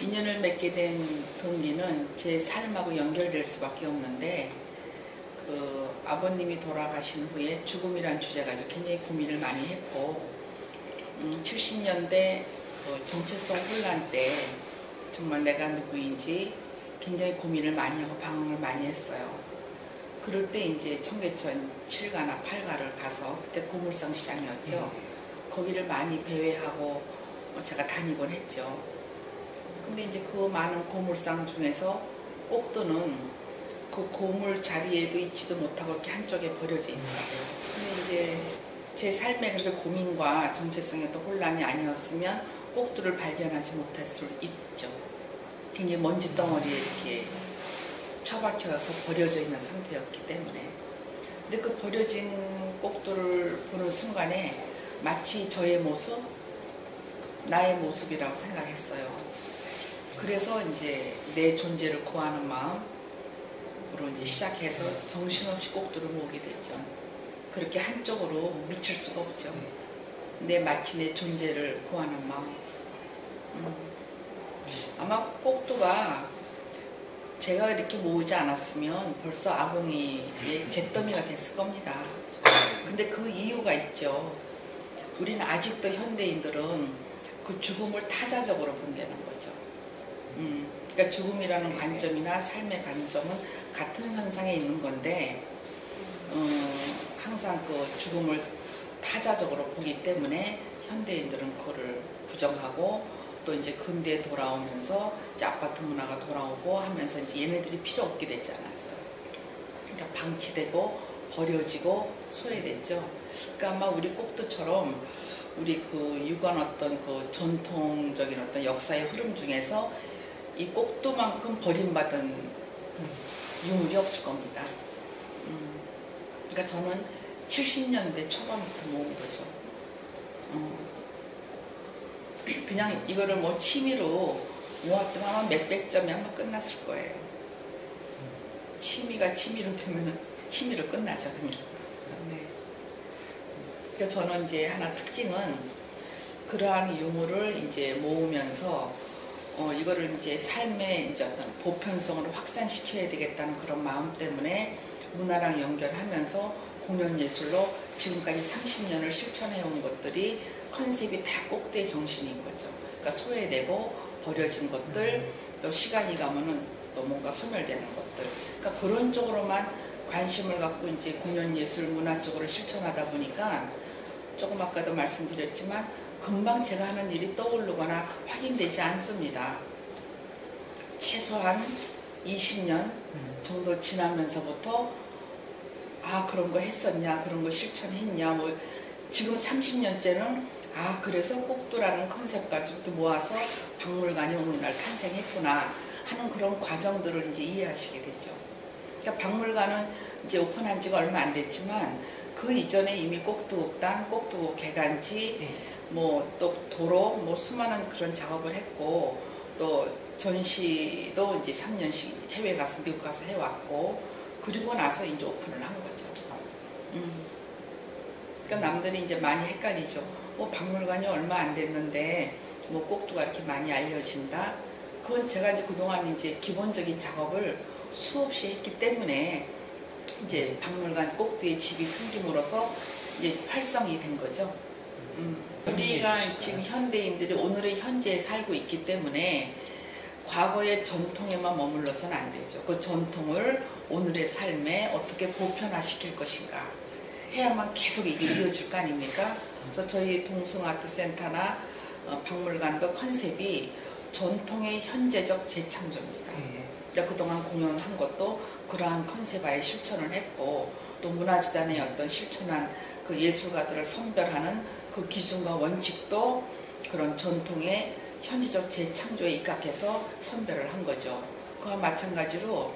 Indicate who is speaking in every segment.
Speaker 1: 인연을 맺게 된 동기는 제 삶하고 연결될 수밖에 없는데, 그 아버님이 돌아가신 후에 죽음이란 주제 가지고 굉장히 고민을 많이 했고, 70년대 정체성 혼란 때 정말 내가 누구인지 굉장히 고민을 많이 하고 방황을 많이 했어요. 그럴 때 이제 청계천 7가나 8가를 가서, 그때 고물상 시장이었죠. 거기를 많이 배회하고 제가 다니곤 했죠. 근데 이제 그 많은 고물상 중에서 꼭두는 그 고물 자리에도 있지도 못하고 이렇게 한쪽에 버려져 있는 거예요. 근데 이제 제 삶의 그렇게 고민과 정체성의 또 혼란이 아니었으면 꼭두를 발견하지 못할 수 있죠. 굉장히 먼지 덩어리에 이렇게 처박혀서 버려져 있는 상태였기 때문에. 근데 그 버려진 꼭두를 보는 순간에 마치 저의 모습, 나의 모습이라고 생각했어요. 그래서 이제 내 존재를 구하는 마음으로 이제 시작해서 정신없이 꼭두를 모으게 됐죠. 그렇게 한쪽으로 미칠 수가 없죠. 마치 내 존재를 구하는 마음. 아마 꼭두가 제가 이렇게 모으지 않았으면 벌써 아궁이의 잿더미가 됐을 겁니다. 근데 그 이유가 있죠. 우리는 아직도 현대인들은 그 죽음을 타자적으로 본다는 거죠. 그러니까 죽음이라는 관점이나 삶의 관점은 같은 선상에 있는 건데, 항상 그 죽음을 타자적으로 보기 때문에 현대인들은 그거를 부정하고, 또 이제 근대에 돌아오면서 이제 아파트 문화가 돌아오고 하면서 이제 얘네들이 필요 없게 되지 않았어요. 그러니까 방치되고 버려지고 소외됐죠. 그러니까 아마 우리 꼭두처럼 우리 그 유관 어떤 그 전통적인 어떤 역사의 흐름 중에서 이 꼭두만큼 버림받은 유물이 없을 겁니다. 그러니까 저는 70년대 초반부터 모은 거죠. 그냥 이거를 뭐 취미로 모았더니 아마 몇백 점이 아마 끝났을 거예요. 취미가 취미로 되면 취미로 끝나죠, 그냥. 네. 그래서 저는 이제 하나 특징은 그러한 유물을 이제 모으면서 이거를 이제 삶의 이제 어떤 보편성으로 확산시켜야 되겠다는 그런 마음 때문에 문화랑 연결하면서 공연 예술로 지금까지 30년을 실천해온 것들이 컨셉이 다 꼭두의 정신인 거죠. 그러니까 소외되고 버려진 것들, 또 시간이 가면은 또 뭔가 소멸되는 것들. 그러니까 그런 쪽으로만 관심을 갖고 이제 공연 예술 문화 쪽으로 실천하다 보니까 조금 아까도 말씀드렸지만 금방 제가 하는 일이 떠오르거나 확인되지 않습니다. 최소한 20년 정도 지나면서부터 그런 거 했었냐, 그런 거 실천했냐, 뭐 지금 30년째는 그래서 꼭두라는 컨셉 가지고 이렇게 모아서 박물관이 오늘날 탄생했구나 하는 그런 과정들을 이제 이해하시게 되죠. 그러니까 박물관은 이제 오픈한 지가 얼마 안 됐지만 그 이전에 이미 꼭두극단, 꼭두 개간지, 뭐 또 도로, 뭐 수많은 그런 작업을 했고, 또 전시도 이제 3년씩 해외 가서 미국 가서 해왔고, 그리고 나서 이제 오픈을 한 거죠. 그러니까 남들이 이제 많이 헷갈리죠. 박물관이 얼마 안 됐는데 뭐 꼭두가 이렇게 많이 알려진다. 그건 제가 이제 그동안 이제 기본적인 작업을 수없이 했기 때문에 이제 박물관 꼭두의 집이 생김으로써 이제 활성이 된 거죠. 우리가 지금 현대인들이 오늘의 현재에 살고 있기 때문에 과거의 전통에만 머물러서는 안 되죠. 그 전통을 오늘의 삶에 어떻게 보편화시킬 것인가 해야만 계속 이게 이어질 거 아닙니까? 그래서 저희 동숭아트센터나 박물관도 컨셉이 전통의 현재적 재창조입니다. 그러니까 그동안 공연한 것도 그러한 컨셉하에 실천을 했고, 또 문화재단의 어떤 실천한 그 예술가들을 선별하는 그 기준과 원칙도 그런 전통의 현지적 재창조에 입각해서 선별을 한 거죠. 그와 마찬가지로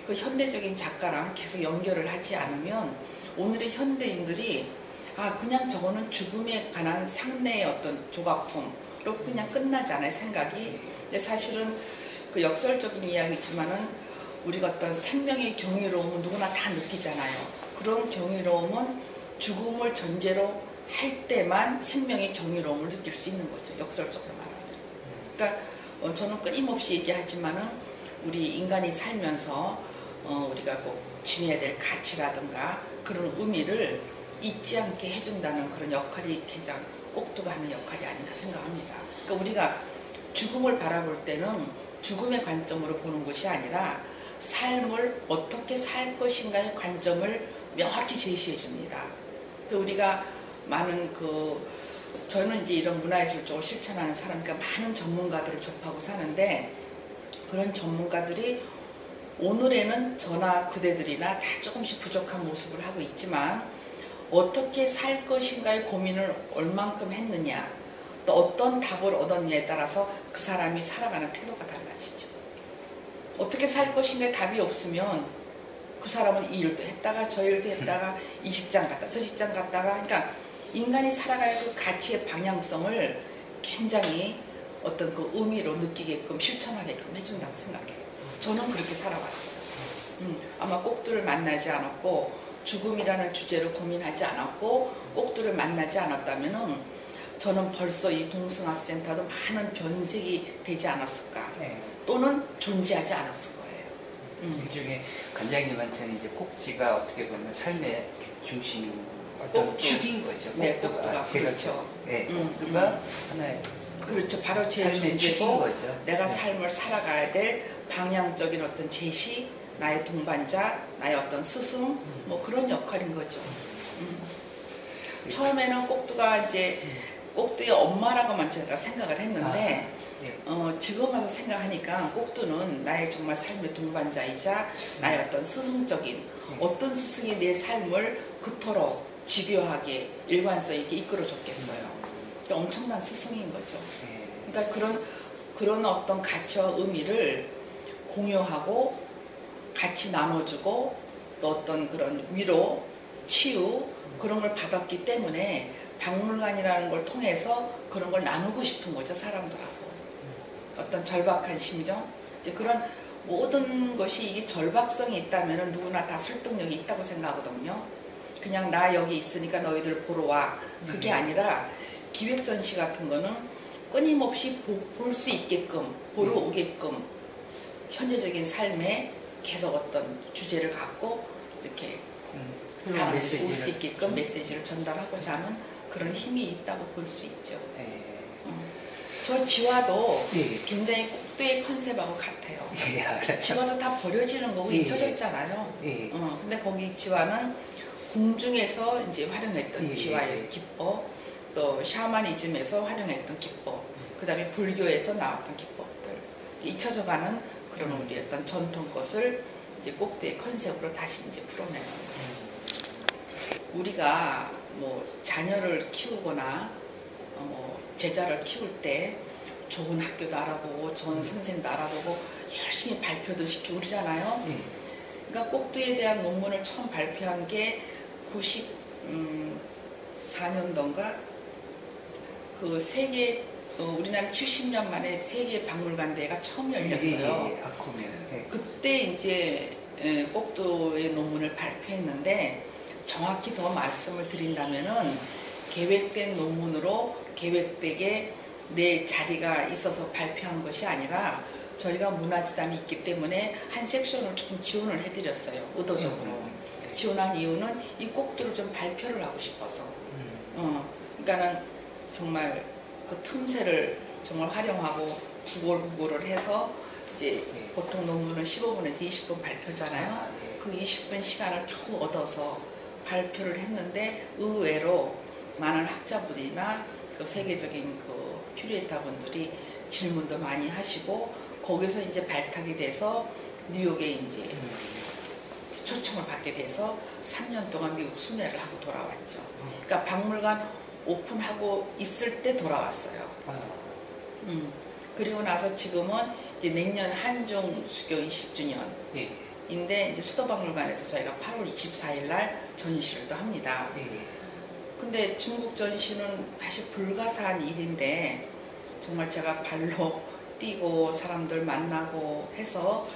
Speaker 1: 그 현대적인 작가랑 계속 연결을 하지 않으면 오늘의 현대인들이 그냥 저거는 죽음에 관한 상례의 어떤 조각품로 그냥 끝나지 않아요, 생각이. 근데 사실은 그 역설적인 이야기지만은 우리가 어떤 생명의 경이로움은 누구나 다 느끼잖아요. 그런 경이로움은 죽음을 전제로 할 때만 생명의 경이로움을 느낄 수 있는 거죠, 역설적으로 말하면. 그러니까 저는 끊임없이 얘기하지만은 우리 인간이 살면서 우리가 꼭 지녀야 될 가치라든가 그런 의미를 잊지 않게 해준다는 그런 역할이 가장 꼭두가 하는 역할이 아닌가 생각합니다. 그러니까 우리가 죽음을 바라볼 때는 죽음의 관점으로 보는 것이 아니라 삶을 어떻게 살 것인가의 관점을 명확히 제시해 줍니다. 그래서 우리가 많은 저는 이제 이런 문화예술 쪽을 실천하는 사람이니까 많은 전문가들을 접하고 사는데 그런 전문가들이 오늘에는 저나 그대들이나 다 조금씩 부족한 모습을 하고 있지만 어떻게 살 것인가의 고민을 얼만큼 했느냐 또 어떤 답을 얻었냐에 따라서 그 사람이 살아가는 태도가 달라지죠. 어떻게 살 것인가에 답이 없으면 그 사람은 이 일도 했다가 저 일도 했다가 이 직장 갔다 저 직장 갔다가 그러니까 인간이 살아가야 그 가치의 방향성을 굉장히 어떤 그 의미로 느끼게끔 실천하게끔 해준다고 생각해요. 저는 그렇게 살아왔어요. 아마 꼭두를 만나지 않았고 죽음이라는 주제로 고민하지 않았고 꼭두를 만나지 않았다면은 저는 벌써 이 동승하센터도 많은 변색이 되지 않았을까 또는 존재하지 않았을 거예요.
Speaker 2: 일종의 관장님한테는 이제 꼭지가 어떻게 보면 삶의 중심 어떤 축인 거죠.
Speaker 1: 네, 꼭두가 그렇죠.
Speaker 2: 네, 꼭두가 하나의
Speaker 1: 그렇죠. 바로 제
Speaker 2: 축인
Speaker 1: 존재고
Speaker 2: 거죠.
Speaker 1: 내가 삶을 살아가야 될 방향적인 어떤 제시, 나의 동반자, 나의 어떤 스승, 뭐 그런 역할인 거죠. 처음에는 꼭두가 이제 꼭두의 엄마라고만 제가 생각을 했는데 지금 와서 생각하니까 꼭두는 나의 정말 삶의 동반자이자 나의 어떤 스승적인 어떤 스승이 내 삶을 그토록 집요하게 일관성 있게 이끌어줬겠어요. 엄청난 스승인 거죠. 그러니까 그런 어떤 가치와 의미를 공유하고 같이 나눠주고 또 어떤 그런 위로, 치유 그런 걸 받았기 때문에 박물관이라는 걸 통해서 그런 걸 나누고 싶은 거죠. 사람들하고. 어떤 절박한 심정 이제 그런 모든 것이 이게 절박성이 있다면 누구나 다 설득력이 있다고 생각하거든요. 그냥 나 여기 있으니까 너희들 보러 와. 그게 아니라 기획전시 같은 거는 끊임없이 볼 수 있게끔 보러 오게끔 현재적인 삶에 계속 어떤 주제를 갖고 이렇게 사람들이 올 수 있게끔 메시지를 전달하고자 하는 그런 힘이 있다고 볼 수 있죠. 저 지화도 굉장히 꼭두의 컨셉하고 같아요. 지화도 다 버려지는 거고 잊혀졌잖아요. 근데 거기 지화는 궁중에서 이제 활용했던 지화의 기법, 또 샤머니즘에서 활용했던 기법, 그 다음에 불교에서 나왔던 기법들 잊혀져가는 그런 우리 어떤 전통 것을 이제 꼭두의 컨셉으로 다시 이제 풀어내는 거죠. 우리가 뭐 자녀를 키우거나 뭐 제자를 키울 때 좋은 학교도 알아보고 좋은 선생도 알아보고 열심히 발표도 시키고 그러잖아요. 그러니까 꼭두에 대한 논문을 처음 발표한 게 94년도인가 그 세계 우리나라 70년 만에 세계 박물관 대회가 처음 열렸어요. 그때 이제 꼭두의 논문을 발표했는데 정확히 더 말씀을 드린다면은 계획된 논문으로 계획되게 내 자리가 있어서 발표한 것이 아니라 저희가 문화지담이 있기 때문에 한 섹션을 조금 지원을 해드렸어요. 의도적으로. 지원한 이유는 이 꼭두를 좀 발표를 하고 싶어서. 그러니까는 정말 그 틈새를 정말 활용하고 구골구골을 해서 이제 보통 논문은 15분에서 20분 발표잖아요. 그 20분 시간을 겨우 얻어서 발표를 했는데 의외로 많은 학자분이나 그 세계적인 그 큐레이터 분들이 질문도 많이 하시고 거기서 이제 발탁이 돼서 뉴욕에 이제 초청을 받게 돼서 3년 동안 미국 순회를 하고 돌아왔죠. 그러니까 박물관 오픈하고 있을 때 돌아왔어요. 그리고 나서 지금은 이제 내년 한중 수교 20주년인데 이제 수도박물관에서 저희가 8월 24일 날 전시를 또 합니다. 근데 중국 전시는 사실 불가사한 일인데 정말 제가 발로 뛰고 사람들 만나고 해서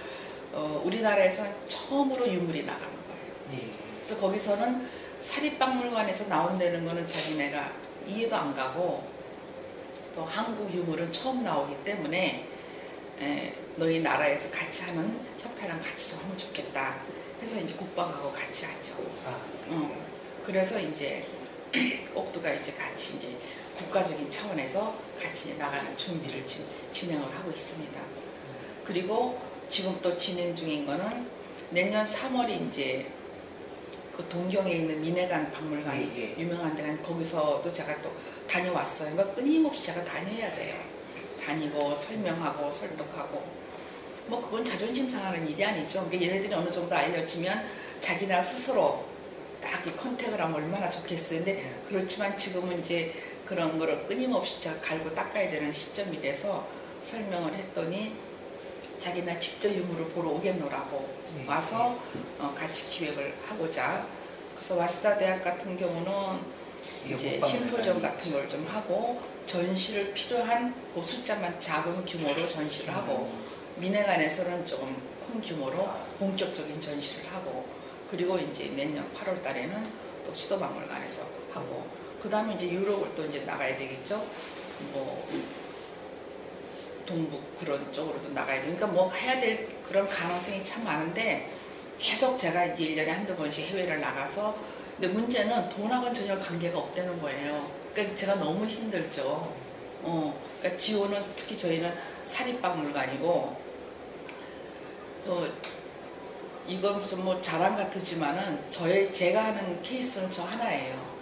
Speaker 1: 우리나라에서는 처음으로 유물이 나가는 거예요. 그래서 거기서는 사립박물관에서 나온다는 거는 자기네가 이해도 안 가고 또 한국 유물은 처음 나오기 때문에 너희 나라에서 같이 하는 협회랑 같이 좀 하면 좋겠다. 해서 이제 국방하고 같이 하죠. 그래서 이제 꼭두가 이제 같이 이제 국가적인 차원에서 같이 나가는 준비를 진행을 하고 있습니다. 그리고 지금 또 진행 중인 거는 내년 3월에 이제 그 동경에 있는 미네간 박물관이 유명한 데가 거기서도 제가 또 다녀왔어요. 그러니까 끊임없이 제가 다녀야 돼요. 다니고 설명하고 설득하고 뭐 그건 자존심 상하는 일이 아니죠. 그러니까 얘네들이 어느 정도 알려지면 자기나 스스로 딱 이 컨택을 하면 얼마나 좋겠어요. 근데 그렇지만 지금은 이제 그런 거를 끊임없이 제가 갈고 닦아야 되는 시점이라서 설명을 했더니 자기나 직접 유물을 보러 오겠노라고 와서 같이 기획을 하고자. 그래서 와시다 대학 같은 경우는 이제 심포지엄 같은 걸 좀 하고 전시를 필요한 그 숫자만 작은 규모로 전시를 하고 미네간에서는 조금 큰 규모로 본격적인 전시를 하고 그리고 이제 내년 8월 달에는 또 수도박물관에서 하고 그 다음에 이제 유럽을 또 이제 나가야 되겠죠. 뭐 동북 그런 쪽으로도 나가야 되니까 뭐 해야 될 그런 가능성이 참 많은데 계속 제가 이제 1년에 한두 번씩 해외를 나가서 근데 문제는 돈하고는 전혀 관계가 없다는 거예요. 그러니까 제가 너무 힘들죠. 그러니까 지호는 특히 저희는 사립박물관이고 이건 무슨 뭐 자랑 같으지만은 제가 하는 케이스는 저 하나예요.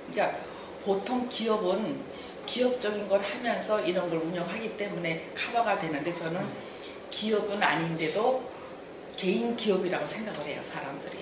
Speaker 1: 그러니까 보통 기업은 기업적인 걸 하면서 이런 걸 운영하기 때문에 커버가 되는데 저는 기업은 아닌데도 개인 기업이라고 생각을 해요, 사람들이.